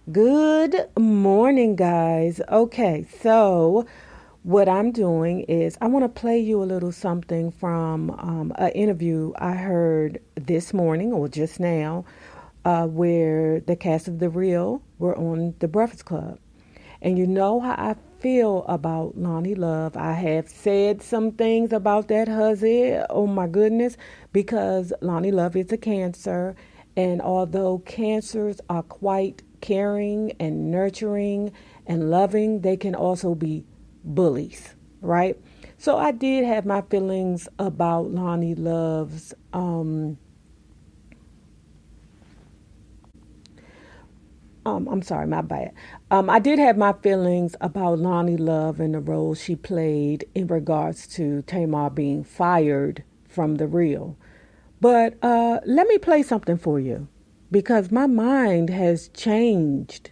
Good morning, guys. Okay, so what I'm doing is I want to play you a little something from an interview I heard this morning or just now, where the cast of The Real were on The Breakfast Club. And you know how I feel about Lonnie Love. I have said some things about that hussy. Oh my goodness, because Lonnie Love is a Cancer. And although Cancers are quite caring and nurturing and loving, they can also be bullies, right? So I did have my feelings about Lonnie Love's I'm sorry, my bad. I did have my feelings about Lonnie Love and the role she played in regards to Tamar being fired from The Real. But let me play something for you because my mind has changed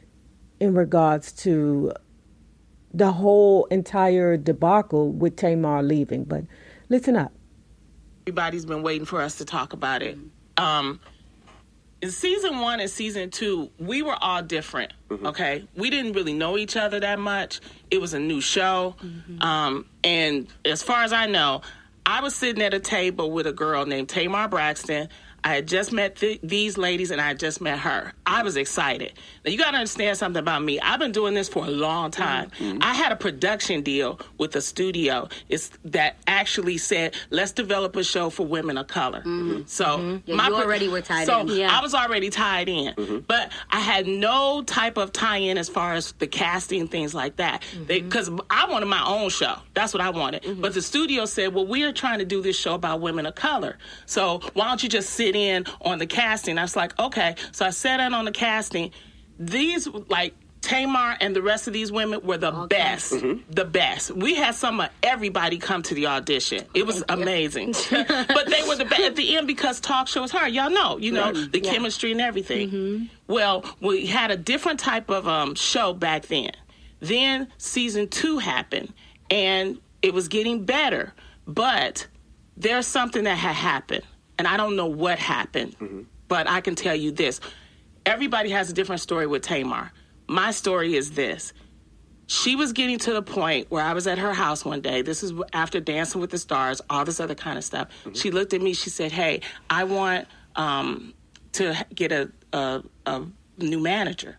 in regards to the whole entire debacle with Tamar leaving. But listen up. Everybody's been waiting for us to talk about it. In season 1 and season 2, we were all different, okay? We didn't really know each other that much. It was a new show. And as far as I know, I was sitting at a table with a girl named Tamar Braxton. I had just met these ladies, and I had just met her. I was excited. Now, you got to understand something about me. I've been doing this for a long time. I had a production deal with a studio that actually said, let's develop a show for women of color. So you already were tied in. So I was already tied in. But I had no type of tie-in as far as the casting and things like that. Because I wanted my own show. That's what I wanted. But the studio said, well, we're trying to do this show about women of color. So why don't you just sit in on the casting? I was like, okay. So I sat in on the casting. These, like, Tamar and the rest of these women were the best. The best. We had some of everybody come to the audition. It was amazing. But they were the best at the end because talk show is hard. Y'all know, the chemistry and everything. Well, we had a different type of show back then. Then season 2 happened, and it was getting better. But there's something that had happened. And I don't know what happened, but I can tell you this. Everybody has a different story with Tamar. My story is this. She was getting to the point where I was at her house one day. This is after Dancing with the Stars, all this other kind of stuff. She looked at me. She said, hey, I want to get a new manager.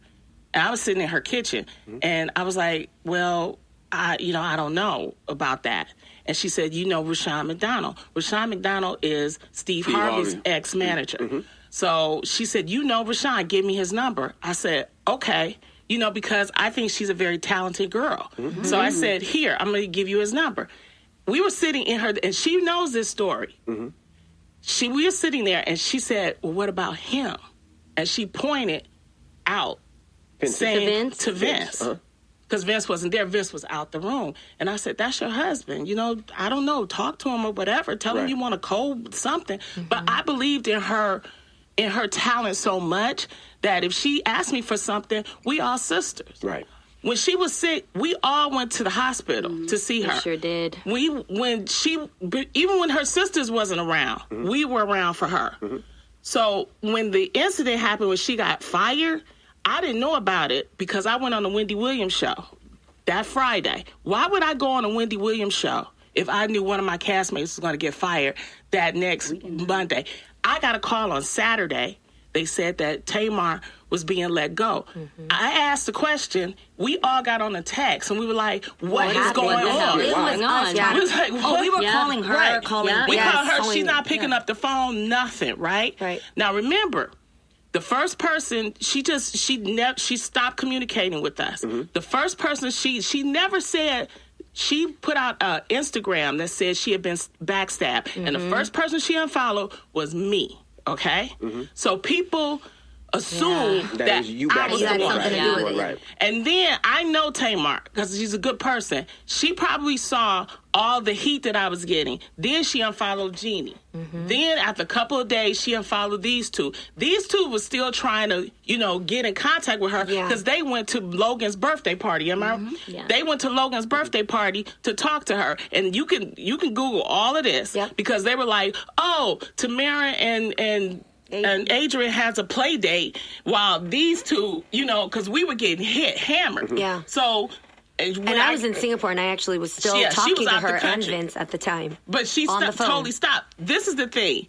And I was sitting in her kitchen, and I was like, well, I don't know about that. And she said, Rushion McDonald. Rushion McDonald is Steve Harvey's ex-manager. So she said, Rushion, give me his number. I said, okay, because I think she's a very talented girl. So I said, here, I'm going to give you his number. We were sitting in her, and she knows this story. We were sitting there, and she said, well, what about him? And she pointed out, saying to Vince. Because Vince wasn't there. Vince was out the room. And I said, that's your husband. I don't know. Talk to him or whatever. Tell him you want to code something. But I believed in her talent so much that if she asked me for something, we all sisters. Right. When she was sick, we all went to the hospital to see her. We sure did. Even when her sisters wasn't around, we were around for her. So when the incident happened when she got fired, I didn't know about it because I went on the Wendy Williams show that Friday. Why would I go on a Wendy Williams show if I knew one of my castmates was going to get fired that next Monday? I got a call on Saturday. They said that Tamar was being let go. I asked the question. We all got on a text, and we were like, what is going on? We was like, we were calling her. We called her. She's not picking up the phone, nothing, right? Now, remember, the first person, she stopped communicating with us. The first person, she never said, she put out an Instagram that said she had been backstabbed. And the first person she unfollowed was me, okay? So people assume that I was the one. Right. And then I know Tamar, because she's a good person. She probably saw all the heat that I was getting. Then she unfollowed Jeannie. Then after a couple of days, she unfollowed these two. These two were still trying to, get in contact with her because they went to Logan's birthday party. They went to Logan's birthday party to talk to her. And you can Google all of this because they were like, oh, Tamara and and Adrian has a play date while these two, because we were getting hammered. Yeah. So. And I was in Singapore, and I actually was still talking to her and Vince at the time. But she totally stopped. This is the thing.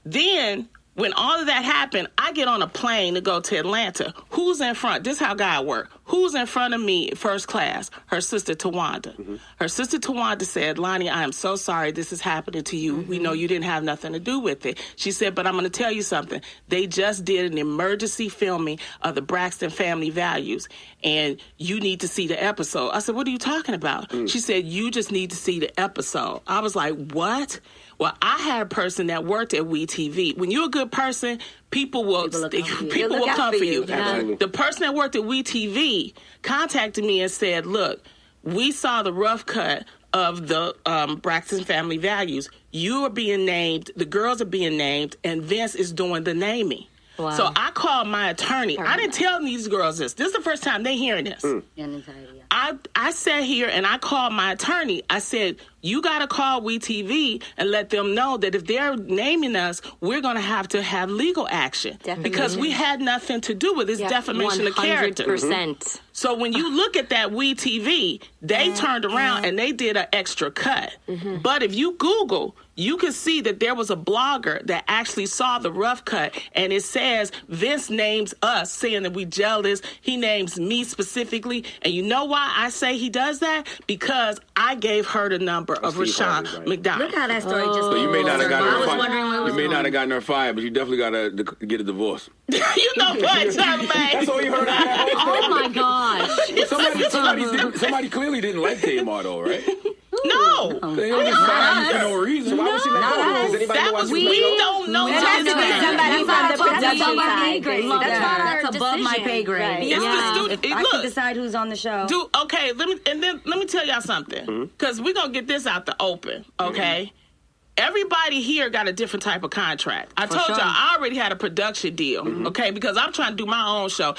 Then, when all of that happened, I get on a plane to go to Atlanta. Who's in front? This is how God works. Who's in front of me first class? Her sister, Tawanda. Mm-hmm. Her sister, Tawanda, said, Lonnie, I am so sorry this is happening to you. Mm-hmm. We know you didn't have nothing to do with it. She said, but I'm going to tell you something. They just did an emergency filming of the Braxton family values, and you need to see the episode. I said, what are you talking about? She said, you just need to see the episode. I was like, what? Well, I had a person that worked at WeTV. When you're a good person, people will come for you. Yeah. The person that worked at WeTV contacted me and said, look, we saw the rough cut of the Braxton family values. You are being named, the girls are being named, and Vince is doing the naming. Wow. So I called my attorney. I didn't tell these girls this. This is the first time they're hearing this. I sat here and I called my attorney. I said, you got to call WeTV and let them know that if they're naming us, we're going to have legal action. Because we had nothing to do with this defamation of character. 100%. So when you look at that WeTV, they turned around and they did an extra cut. But if you Google, you can see that there was a blogger that actually saw the rough cut, and it says Vince names us, saying that we jealous. He names me specifically. And you know why I say he does that? Because I gave her the number of Rashawn McDonald. Look how that story just... So you may not have gotten her fired. You may not have gotten her fired, but you definitely got to get a divorce. You know what, Charlamagne? That's all you heard. Oh, my gosh. Somebody clearly didn't like Tamar, though, right? No. They don't just fire you for no reason. Why was she let go? Does anybody know why she we let go? don't know. Somebody from the production side. That's above my pay grade. It's the studio. I can decide who's on the show. Let me tell y'all something, because we're gonna get this out the open, okay? Everybody here got a different type of contract. I told y'all I already had a production deal, okay? Because I'm trying to do my own show.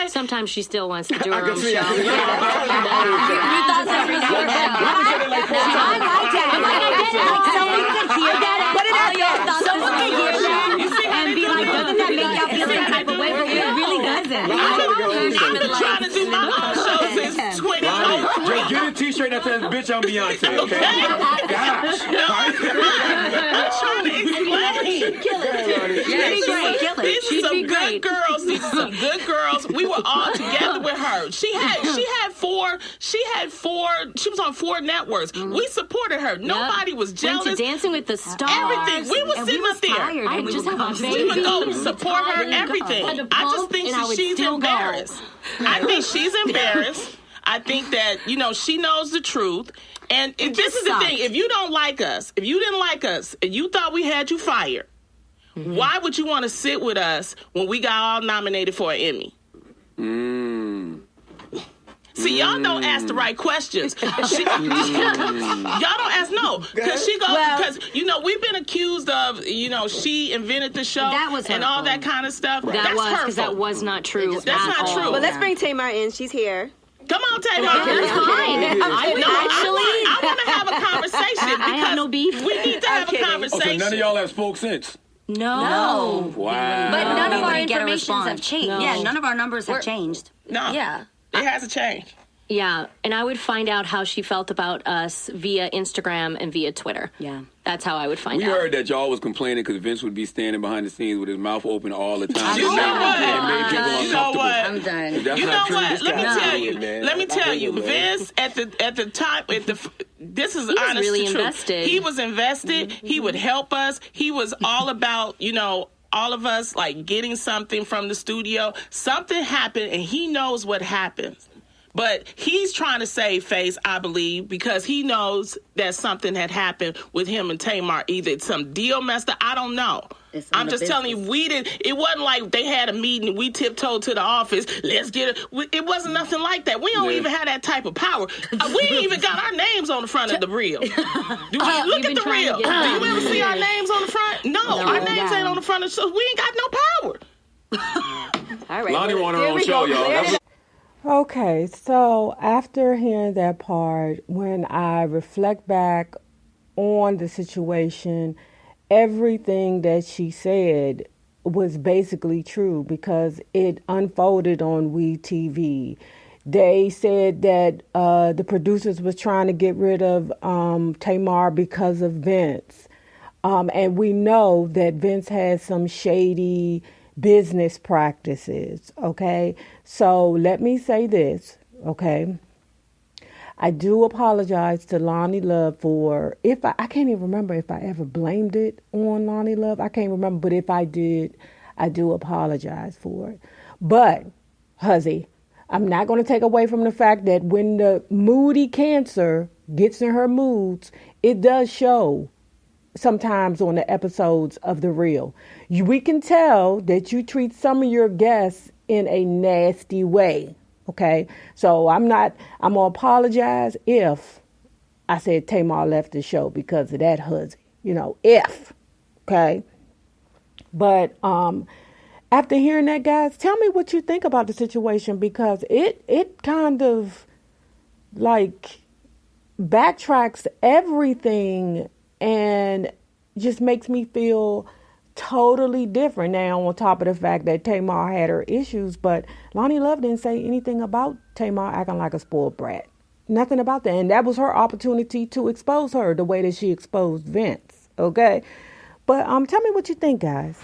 Sometimes she still wants to do her own show. You thought that was your I like that. Someone could hear that. Put it out there. Someone could hear that and be like, doesn't that make y'all feel some type of way? But it really doesn't. I've been trying to do my own show since 2003. Get a t-shirt that says, bitch, I'm Beyonce, okay? Gosh. I'm trying to explain. These are some good girls. These are some good girls. We were all together with her. She was on 4 networks. We supported her. Nobody was jealous. Went to Dancing with the Stars. Everything. We were sitting up there. I just have a We would go support her, everything. I just think that she's embarrassed. I think she's embarrassed. I think that, she knows the truth. And this is the thing. If you don't like us, if you didn't like us, and you thought we had you fired, why would you want to sit with us when we got all nominated for an Emmy? See, y'all don't ask the right questions. Y'all don't ask because we've been accused of, she invented the show and all that kind of stuff. That's hurtful. Because that was not true. That's not true. Well, let's bring Tamar in. She's here. Come on, Tamar. That's fine. I want to have a conversation. I have no beef. We need to have a conversation. So none of y'all have spoke since? No. Wow. But none of our informations have changed. No. Yeah, none of our numbers have changed. No. Yeah. It hasn't changed. Yeah, and I would find out how she felt about us via Instagram and via Twitter. Yeah. That's how I would find out. We heard that y'all was complaining because Vince would be standing behind the scenes with his mouth open all the time. You know what? It made people uncomfortable. I'm done. You know what? Let me tell you. Vince, at the time, this is honest really to truth. Invested. He was invested. He would help us. He was all about, all of us, like, getting something from the studio. Something happened, and he knows what happens. But he's trying to save face, I believe, because he knows that something had happened with him and Tamar. Either some deal messed up. I don't know. I'm just telling you, it wasn't like they had a meeting and we tiptoed to the office. Let's get it. It wasn't nothing like that. We don't even have that type of power. We ain't even got our names on the front of the reel. Look at the reel. Do you ever see our names on the front? No, our names ain't on the front of the show. We ain't got no power. All right. Lonnie wanted her own show, y'all. Okay, so after hearing that part, when I reflect back on the situation, everything that she said was basically true because it unfolded on WeTV. They said that the producers was trying to get rid of Tamar because of Vince. And we know that Vince has some shady business practices, okay? So let me say this, okay? I do apologize to Lonnie Love for, I can't even remember if I ever blamed it on Lonnie Love. I can't remember, but if I did, I do apologize for it. But, huzzy, I'm not going to take away from the fact that when the moody Cancer gets in her moods, it does show sometimes on the episodes of The Real. We can tell that you treat some of your guests in a nasty way. Okay, so I'm going to apologize if I said Tamar left the show because of that huzzy, if, okay. But after hearing that, guys, tell me what you think about the situation because it kind of like backtracks everything and just makes me feel totally different now on top of the fact that Tamar had her issues, but Lonnie Love didn't say anything about Tamar acting like a spoiled brat. Nothing about that. And that was her opportunity to expose her the way that she exposed Vince. Okay. But tell me what you think, guys.